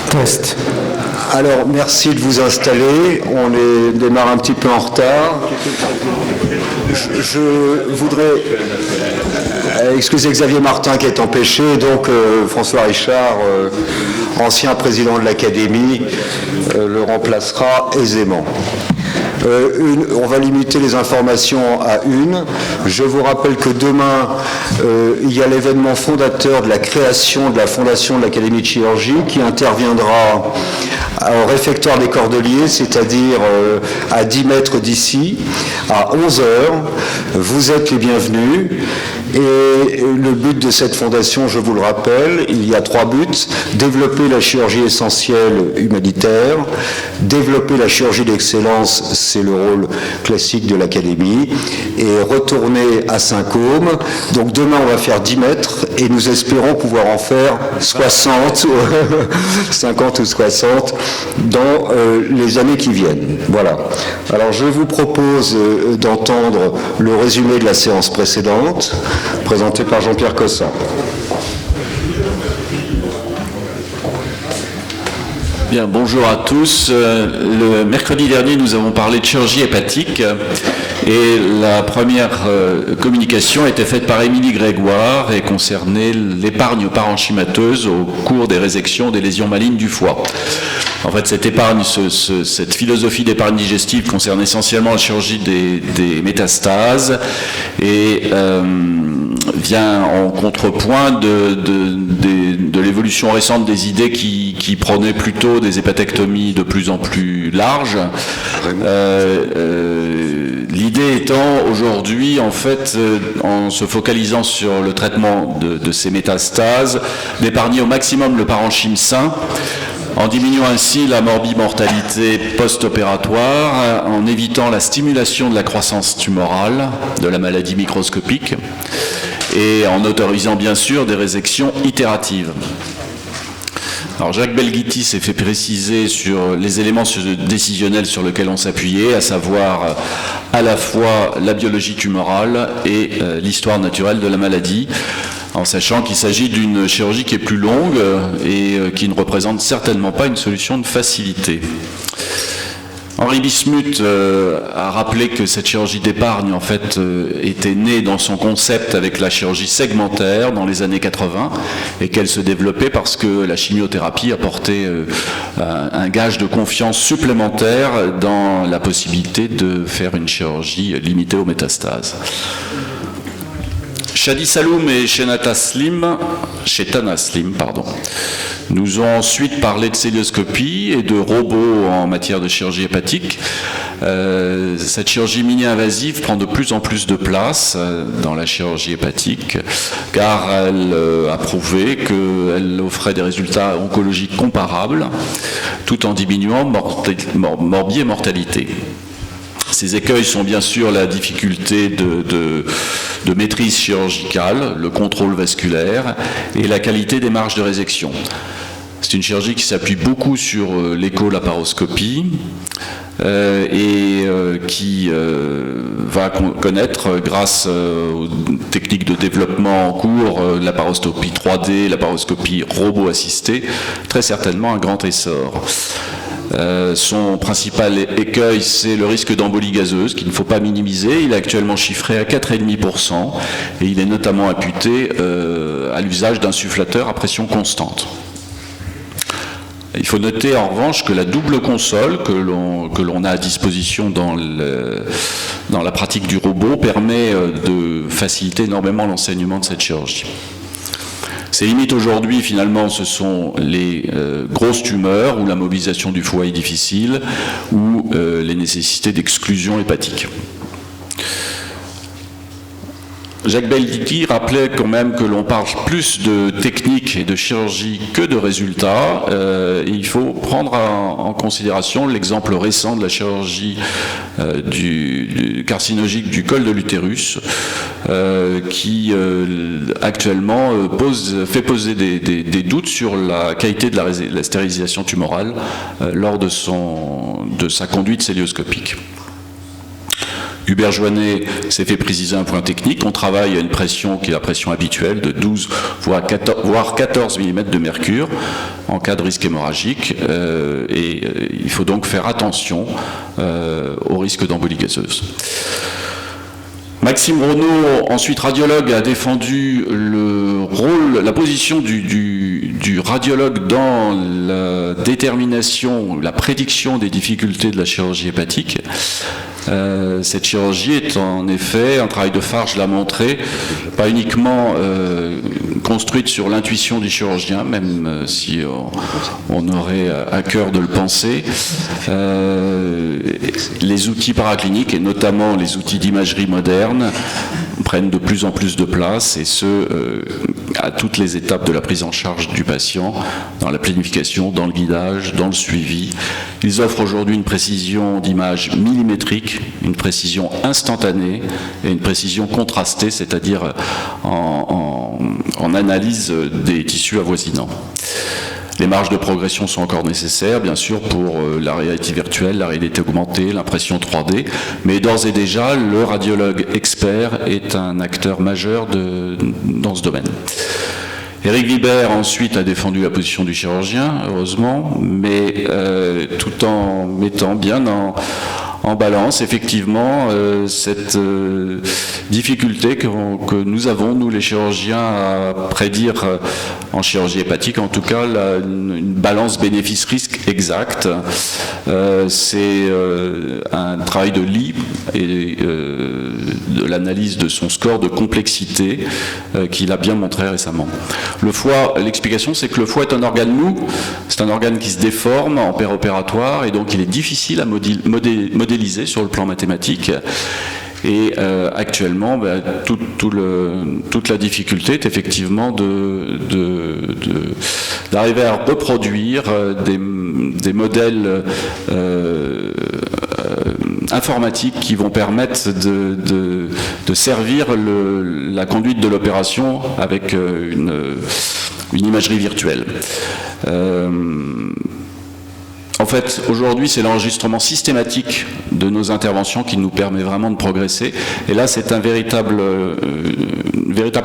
Test. Alors, merci de vous installer. On démarre un petit peu en retard. Je voudrais excuser Xavier Martin qui est empêché, donc François Richard, ancien président de l'Académie, le remplacera aisément. On va limiter les informations à une. Je vous rappelle que demain, il y a l'événement fondateur de la création de la Fondation de l'Académie de chirurgie qui interviendra au réfectoire des Cordeliers, c'est-à-dire à 10 mètres d'ici, à 11 heures. Vous êtes les bienvenus. Et le but de cette fondation, je vous le rappelle, il y a 3 buts. Développer la chirurgie essentielle humanitaire, développer la chirurgie d'excellence, c'est le rôle classique de l'Académie, et retourner à Saint-Côme. Donc demain, on va faire 10 mètres et nous espérons pouvoir en faire 60, 50 ou 60 dans les années qui viennent. Voilà. Alors je vous propose d'entendre le résumé de la séance précédente, présenté par Jean-Pierre Cossin. Bien, bonjour à tous. Le mercredi dernier, nous avons parlé de chirurgie hépatique et la première communication était faite par Émilie Grégoire et concernait l'épargne parenchymateuse au cours des résections des lésions malignes du foie. En fait, cette épargne, cette philosophie d'épargne digestive concerne essentiellement la chirurgie des métastases et vient en contrepoint de l'évolution récente des idées qui prônaient plutôt des hépatectomies de plus en plus larges. L'idée étant aujourd'hui, en fait, en se focalisant sur le traitement de ces métastases, d'épargner au maximum le parenchyme sain, en diminuant ainsi la morbimortalité post-opératoire, en évitant la stimulation de la croissance tumorale de la maladie microscopique et en autorisant bien sûr des résections itératives. Alors Jacques Belghiti s'est fait préciser sur les éléments décisionnels sur lesquels on s'appuyait, à savoir à la fois la biologie tumorale et l'histoire naturelle de la maladie, en sachant qu'il s'agit d'une chirurgie qui est plus longue et qui ne représente certainement pas une solution de facilité. Henri Bismuth a rappelé que cette chirurgie d'épargne, en fait, était née dans son concept avec la chirurgie segmentaire dans les années 80 et qu'elle se développait parce que la chimiothérapie apportait un gage de confiance supplémentaire dans la possibilité de faire une chirurgie limitée aux métastases. Shadi Saloum et Shetana Slim, nous ont ensuite parlé de célioscopie et de robots en matière de chirurgie hépatique. Cette chirurgie mini-invasive prend de plus en plus de place dans la chirurgie hépatique car elle a prouvé qu'elle offrait des résultats oncologiques comparables tout en diminuant morbie et mortalité. Ces écueils sont bien sûr la difficulté de maîtrise chirurgicale, le contrôle vasculaire et la qualité des marges de résection. C'est une chirurgie qui s'appuie beaucoup sur l'écho-laparoscopie et qui va connaître, grâce aux techniques de développement en cours, laparoscopie 3D, laparoscopie robot-assistée, très certainement un grand essor. Son principal écueil, c'est le risque d'embolie gazeuse qu'il ne faut pas minimiser. Il est actuellement chiffré à 4,5% et il est notamment imputé à l'usage d'insufflateurs à pression constante. Il faut noter en revanche que la double console que l'on a à disposition dans la pratique du robot permet de faciliter énormément l'enseignement de cette chirurgie. Ces limites aujourd'hui, finalement, ce sont les grosses tumeurs où la mobilisation du foie est difficile ou les nécessités d'exclusion hépatique. Jacques Belghiti rappelait quand même que l'on parle plus de technique et de chirurgie que de résultats. Et il faut prendre en considération l'exemple récent de la chirurgie du carcinologique du col de l'utérus qui actuellement fait poser des doutes sur la qualité de la stérilisation tumorale lors de sa conduite célioscopique. Hubert Joannet s'est fait préciser un point technique. On travaille à une pression qui est la pression habituelle de 12 voire 14 mm de mercure en cas de risque hémorragique. Il faut donc faire attention au risque d'embolie gazeuse. Maxime Renaud, ensuite radiologue, a défendu la position du radiologue dans la détermination, la prédiction des difficultés de la chirurgie hépatique. Cette chirurgie est en effet, un travail de phare, je l'ai montré, pas uniquement construite sur l'intuition du chirurgien, même si on aurait à cœur de le penser. Les outils paracliniques, et notamment les outils d'imagerie moderne, prennent de plus en plus de place, et ce, à toutes les étapes de la prise en charge du patient, dans la planification, dans le guidage, dans le suivi. Ils offrent aujourd'hui une précision d'image millimétrique, une précision instantanée et une précision contrastée, c'est-à-dire en analyse des tissus avoisinants. Les marges de progression sont encore nécessaires, bien sûr, pour la réalité virtuelle, la réalité augmentée, l'impression 3D, mais d'ores et déjà, le radiologue expert est un acteur majeur dans ce domaine. Éric Vibert, ensuite, a défendu la position du chirurgien, heureusement, mais tout en mettant bien en balance, effectivement, cette difficulté que nous avons, nous les chirurgiens, à prédire en chirurgie hépatique, en tout cas, une balance bénéfice-risque exacte. C'est un travail de Lee et de l'analyse de son score de complexité qu'il a bien montré récemment. Le foie, l'explication, c'est que le foie est un organe mou, c'est un organe qui se déforme en péropératoire, et donc il est difficile à modéliser sur le plan mathématique. Et actuellement, toute la difficulté est effectivement d'arriver à reproduire des modèles informatiques qui vont permettre de servir la conduite de l'opération avec une imagerie virtuelle. En fait, aujourd'hui, c'est l'enregistrement systématique de nos interventions qui nous permet vraiment de progresser. Et là, c'est une véritable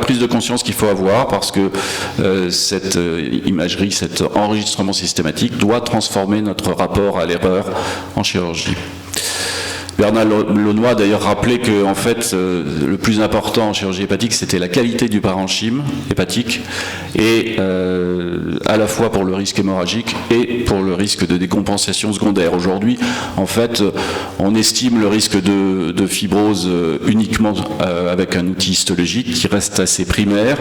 prise de conscience qu'il faut avoir, parce que cette imagerie, cet enregistrement systématique doit transformer notre rapport à l'erreur en chirurgie. Bernard Launoy a d'ailleurs rappelé que, en fait, le plus important en chirurgie hépatique, c'était la qualité du parenchyme hépatique, et à la fois pour le risque hémorragique et pour le risque de décompensation secondaire. Aujourd'hui, en fait, on estime le risque de fibrose uniquement avec un outil histologique qui reste assez primaire,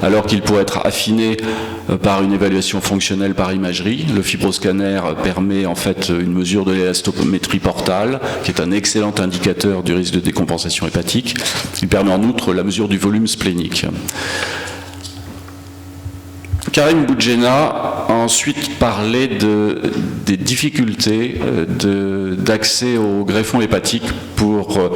alors qu'il pourrait être affiné par une évaluation fonctionnelle par imagerie. Le fibroscanner permet en fait une mesure de l'élastométrie portale, qui est un excellent indicateur du risque de décompensation hépatique. Il permet en outre la mesure du volume splénique. Karim Boudjena a ensuite parlé des difficultés d'accès au greffon hépatique pour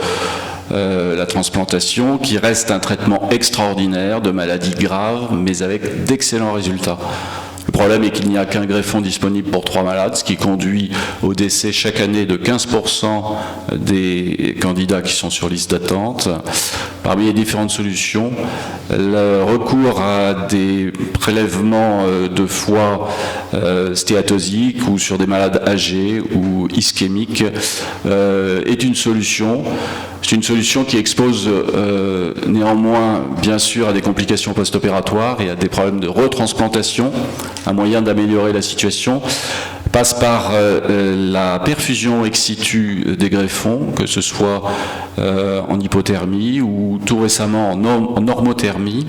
la transplantation, qui reste un traitement extraordinaire de maladies graves, mais avec d'excellents résultats. Le problème est qu'il n'y a qu'un greffon disponible pour 3 malades, ce qui conduit au décès chaque année de 15% des candidats qui sont sur liste d'attente. Parmi les différentes solutions, le recours à des prélèvements de foie stéatosiques ou sur des malades âgés ou ischémiques est une solution. C'est une solution qui expose néanmoins, bien sûr, à des complications post-opératoires et à des problèmes de retransplantation. Un moyen d'améliorer la situation passe par la perfusion ex situ des greffons, que ce soit en hypothermie ou tout récemment en normothermie.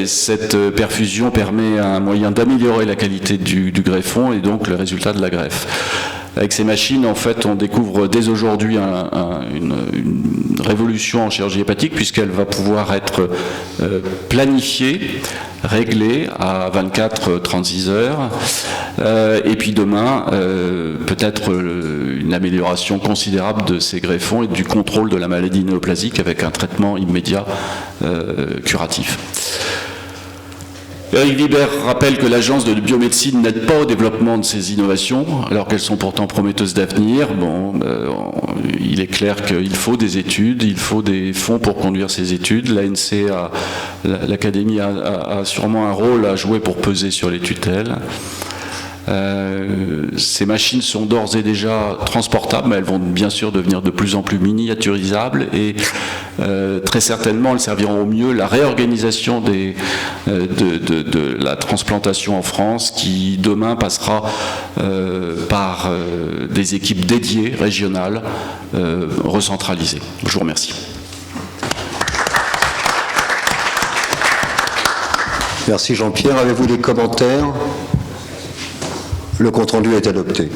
Cette perfusion permet un moyen d'améliorer la qualité du greffon et donc le résultat de la greffe. Avec ces machines, en fait, on découvre dès aujourd'hui une révolution en chirurgie hépatique, puisqu'elle va pouvoir être planifiée, réglée à 24-36 heures. Et puis demain, peut-être une amélioration considérable de ces greffons et du contrôle de la maladie néoplasique avec un traitement immédiat curatif. Eric Vibert rappelle que l'agence de biomédecine n'aide pas au développement de ces innovations, alors qu'elles sont pourtant prometteuses d'avenir. Bon, il est clair qu'il faut des études, il faut des fonds pour conduire ces études. L'Académie a sûrement un rôle à jouer pour peser sur les tutelles. Ces machines sont d'ores et déjà transportables, mais elles vont bien sûr devenir de plus en plus miniaturisables et très certainement elles serviront au mieux la réorganisation de la transplantation en France, qui demain passera par des équipes dédiées, régionales, recentralisées. Je vous remercie. Merci Jean-Pierre. Avez-vous des commentaires ? Le compte-rendu est adopté.